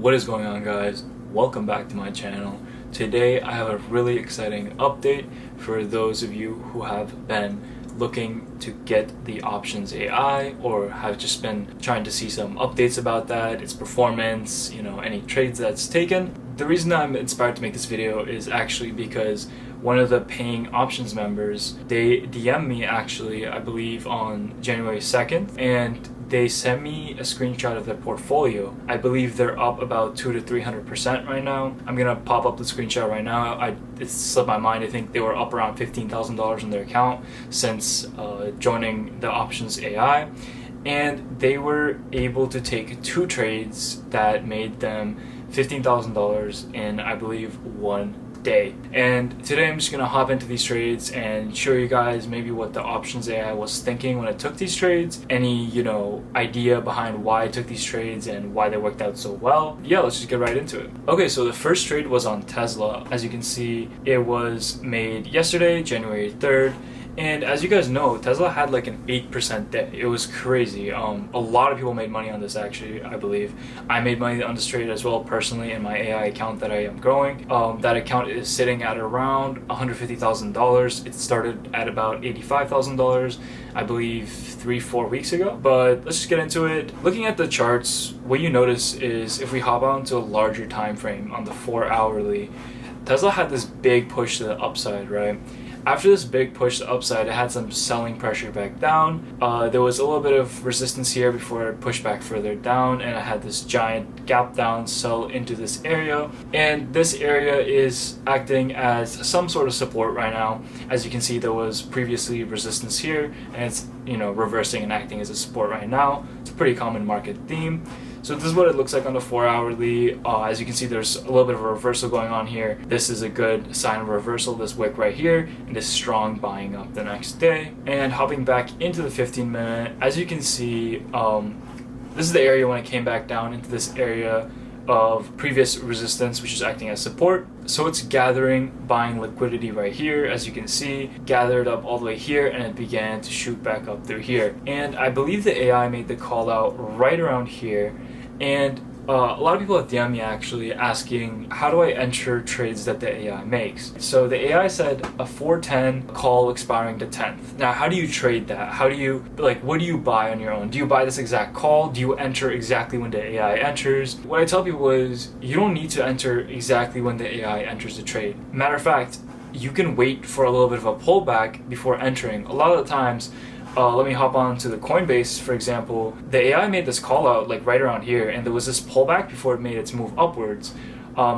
What is going on, guys? Welcome back to my channel. Today I have a really exciting update for those of you who have been looking to get the Options AI or have just been trying to see some updates about that, its performance, any trades that's taken. The reason I'm inspired to make this video is actually because one of the paying options members, they DM'd me actually, I believe on January 2nd, and they sent me a screenshot of their portfolio. I believe they're up about 200 to 300% right now. I'm gonna pop up the screenshot right now. It slipped my mind. I think they were up around $15,000 in their account since joining the Options AI. And they were able to take two trades that made them $15,000 in, I believe, one day. And today I'm just gonna hop into these trades and show you guys maybe what the Options AI was thinking when it took these trades, any idea behind why it took these trades and why they worked out so well. Yeah, let's just get right into it. Okay, so the first trade was on Tesla. As you can see, it was made yesterday, January 3rd. And as you guys know, Tesla had like an 8% day. It was crazy. A lot of people made money on this actually, I believe. I made money on this trade as well personally in my AI account that I am growing. That account is sitting at around $150,000. It started at about $85,000, I believe 3-4 weeks ago. But let's just get into it. Looking at the charts, what you notice is if we hop on to a larger time frame on the 4-hourly, Tesla had this big push to the upside, right? After this big push to the upside, it had some selling pressure back down. There was a little bit of resistance here before it pushed back further down, and I had this giant gap down sell into this area. And this area is acting as some sort of support right now. As you can see, there was previously resistance here, and it's reversing and acting as a support right now. It's a pretty common market theme. So this is what it looks like on the 4-hourly. As you can see, there's a little bit of a reversal going on here. This is a good sign of reversal, this wick right here, and this strong buying up the next day. And hopping back into the 15-minute, as you can see, this is the area when it came back down into this area of previous resistance, which is acting as support. So it's gathering buying liquidity right here, as you can see, gathered up all the way here, and it began to shoot back up through here. And I believe the AI made the call out right around here. And a lot of people have DM'd me actually asking, how do I enter trades that the AI makes? So the AI said a 410 call expiring the 10th. Now, how do you trade that? How do you, what do you buy on your own? Do you buy this exact call? Do you enter exactly when the AI enters? What I tell people is, you don't need to enter exactly when the AI enters the trade. Matter of fact, you can wait for a little bit of a pullback before entering. A lot of the times, let me hop on to the Coinbase, for example. The AI made this call out right around here, and there was this pullback before it made its move upwards.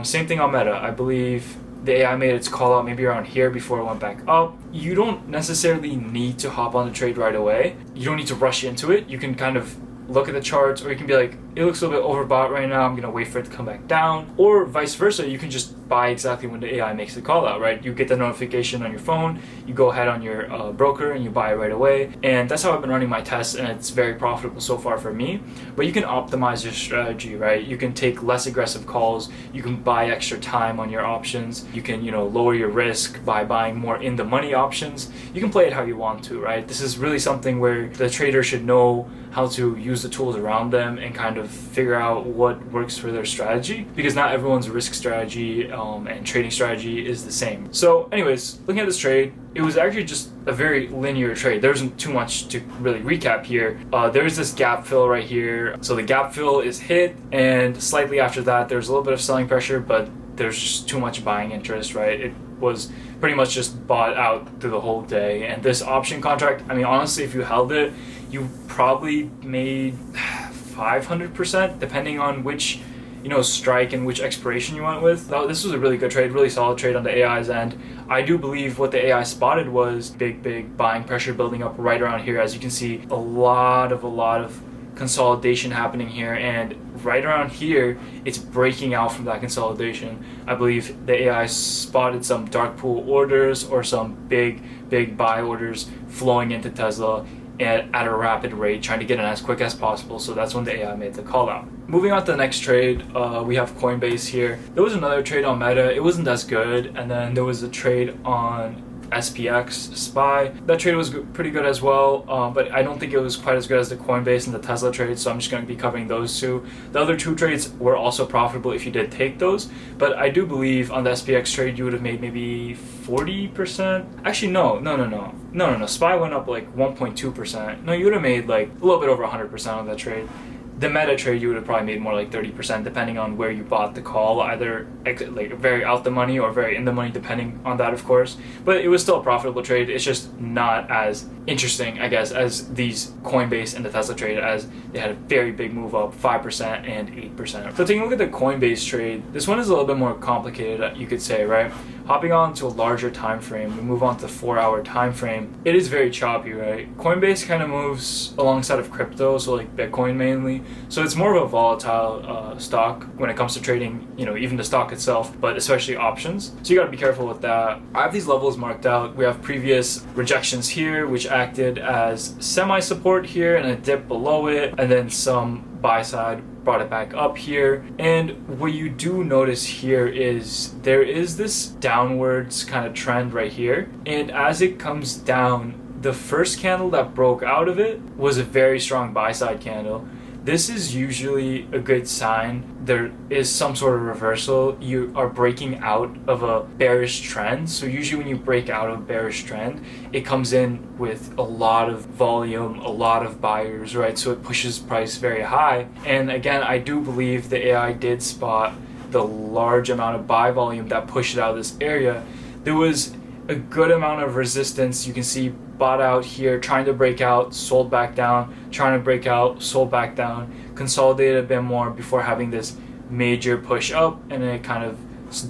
Same thing on Meta. I believe the AI made its call out maybe around here before it went back up. You don't necessarily need to hop on the trade right away. You don't need to rush into it. You can kind of look at the charts, or you can be like, it looks a little bit overbought right now, I'm gonna wait for it to come back down. Or vice versa, you can just buy exactly when the AI makes the call out, right? You get the notification on your phone, you go ahead on your broker and you buy it right away. And that's how I've been running my tests, and it's very profitable so far for me. But you can optimize your strategy, right? You can take less aggressive calls, you can buy extra time on your options, you can lower your risk by buying more in the money options. You can play it how you want to, right? This is really something where the trader should know how to use the tools around them and kind of figure out what works for their strategy, because not everyone's risk strategy and trading strategy is the same. So anyways, looking at this trade, it was actually just a very linear trade. There isn't too much to really recap here. There's this gap fill right here. So the gap fill is hit, and slightly after that, there's a little bit of selling pressure, but there's just too much buying interest, right? It was pretty much just bought out through the whole day. And this option contract, I mean, honestly, if you held it, you probably made 500%, depending on which strike and which expiration you went with. Now, this was a really good trade, really solid trade on the AI's end. I do believe what the AI spotted was big buying pressure building up right around here. As you can see, a lot of consolidation happening here, and right around here it's breaking out from that consolidation. I believe the AI spotted some dark pool orders or some big buy orders flowing into Tesla at a rapid rate, trying to get in as quick as possible. So that's when the AI made the call out. Moving on to the next trade, we have Coinbase here. There was another trade on Meta. It wasn't as good. And then there was a trade on SPX SPY. That trade was pretty good as well, but I don't think it was quite as good as the Coinbase and the Tesla trade, so I'm just going to be covering those two. The other two trades were also profitable if you did take those, but I do believe on the SPX trade you would have made maybe 40%. Actually, no. SPY went up like 1.2%. No, you would have made like a little bit over 100% on that trade. The Meta trade, you would have probably made more like 30%, depending on where you bought the call, either like very out the money or very in the money, depending on that, of course. But it was still a profitable trade. It's just not as interesting, I guess, as these Coinbase and the Tesla trade, as they had a very big move up, 5% and 8%. So taking a look at the Coinbase trade, this one is a little bit more complicated, you could say, right? Hopping on to a larger time frame, we move on to the 4-hour time frame. It is very choppy, right? Coinbase kind of moves alongside of crypto, so like Bitcoin mainly. So it's more of a volatile stock when it comes to trading, even the stock itself, but especially options. So you got to be careful with that. I have these levels marked out. We have previous rejections here, which acted as semi-support here and a dip below it, and then some buy side brought it back up here. And what you do notice here is there is this downwards kind of trend right here, and as it comes down, the first candle that broke out of it was a very strong buy side candle. This is usually a good sign there is some sort of reversal. You are breaking out of a bearish trend. So usually when you break out of a bearish trend, it comes in with a lot of volume, a lot of buyers, right? So it pushes price very high. And again, I do believe the AI did spot the large amount of buy volume that pushed it out of this area. There was a good amount of resistance. You can see bought out here, trying to break out, sold back down, trying to break out, sold back down, consolidated a bit more before having this major push up, and then it kind of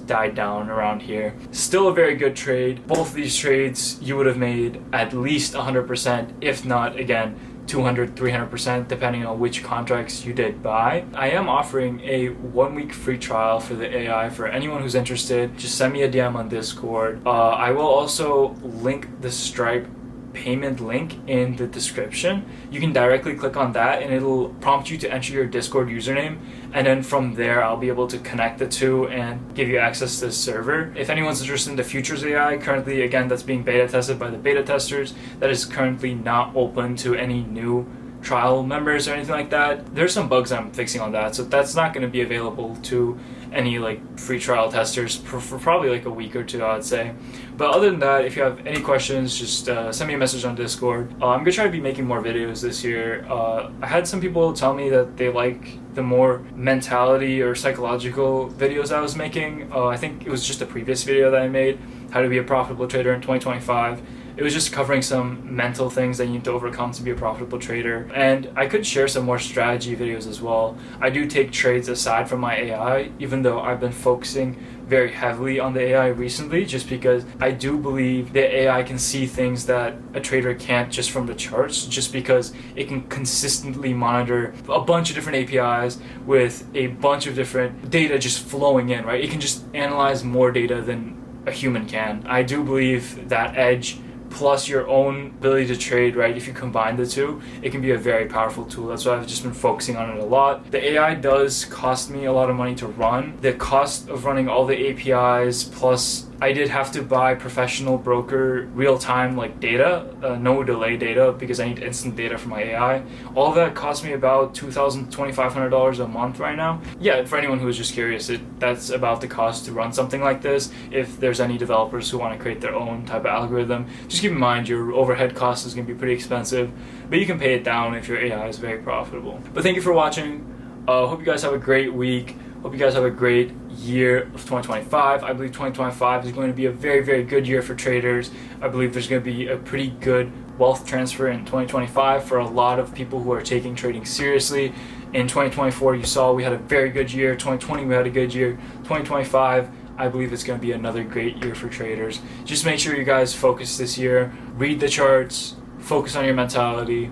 died down around here. Still a very good trade. Both of these trades you would have made at least 100%, if not, again, 200, 300%, depending on which contracts you did buy. I am offering a 1-week free trial for the AI for anyone who's interested. Just send me a DM on Discord. I will also link the Stripe payment link in the description. You can directly click on that and it'll prompt you to enter your Discord username, and then from there I'll be able to connect the two and give you access to the server. If anyone's interested in the Futures AI, currently, again, that's being beta tested by the beta testers, that is currently not open to any new trial members or anything like that. There's some bugs I'm fixing on that, so that's not going to be available to any free trial testers for probably a week or two, I would say. But other than that, if you have any questions, just send me a message on Discord. I'm gonna try to be making more videos this year. I had some people tell me that they like the more mentality or psychological videos I was making. I think it was just a previous video that I made, how to be a profitable trader in 2025. It was just covering some mental things that you need to overcome to be a profitable trader. And I could share some more strategy videos as well. I do take trades aside from my AI, even though I've been focusing very heavily on the AI recently, just because I do believe the AI can see things that a trader can't just from the charts, just because it can consistently monitor a bunch of different APIs with a bunch of different data just flowing in, right? It can just analyze more data than a human can. I do believe that edge plus your own ability to trade, right? If you combine the two, it can be a very powerful tool. That's why I've just been focusing on it a lot. The AI does cost me a lot of money to run. The cost of running all the APIs, plus I did have to buy professional broker real-time data, no delay data, because I need instant data for my AI. All of that cost me about $2,000, $2,500 a month right now. Yeah, for anyone who's just curious, that's about the cost to run something like this. If there's any developers who want to create their own type of algorithm, just keep in mind your overhead cost is going to be pretty expensive, but you can pay it down if your AI is very profitable. But thank you for watching. Hope you guys have a great week. Hope you guys have a great year of 2025. I believe 2025 is going to be a very, very good year for traders. I believe there's going to be a pretty good wealth transfer in 2025 for a lot of people who are taking trading seriously. In 2024, you saw we had a very good year. 2020, we had a good year. 2025, I believe it's going to be another great year for traders. Just make sure you guys focus this year. Read the charts, focus on your mentality,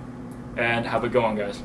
and have a good one, guys.